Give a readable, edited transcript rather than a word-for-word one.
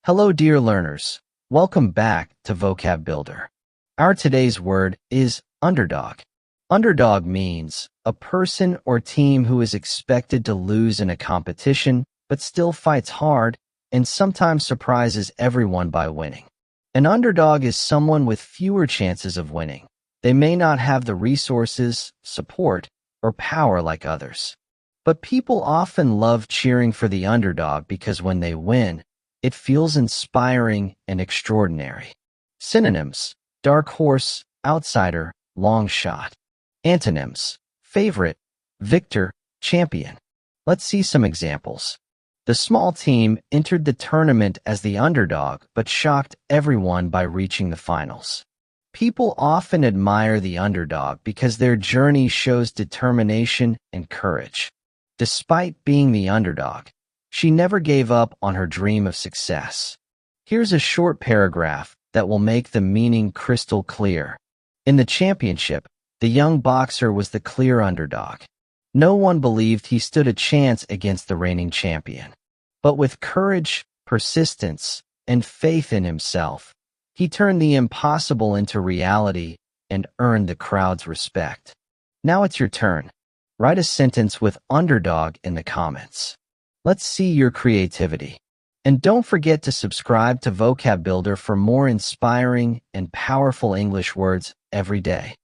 Hello, dear learners. Welcome back to Vocab Builder. Our today's word is underdog. Underdog means a person or team who is expected to lose in a competition, but still fights hard and sometimes surprises everyone by winning. An underdog is someone with fewer chances of winning. They may not have the resources, support, or power like others. But people often love cheering for the underdog because when they win, it feels inspiring and extraordinary. Synonyms: dark horse, outsider, long shot. Antonyms: favorite, victor, champion. Let's see some examples. The small team entered the tournament as the underdog but shocked everyone by reaching the finals. People often admire the underdog because their journey shows determination and courage. Despite being the underdog, she never gave up on her dream of success. Here's a short paragraph that will make the meaning crystal clear. In the championship, the young boxer was the clear underdog. No one believed he stood a chance against the reigning champion. But with courage, persistence, and faith in himself, he turned the impossible into reality and earned the crowd's respect. Now it's your turn. Write a sentence with underdog in the comments. Let's see your creativity. And don't forget to subscribe to Vocab Builder for more inspiring and powerful English words every day.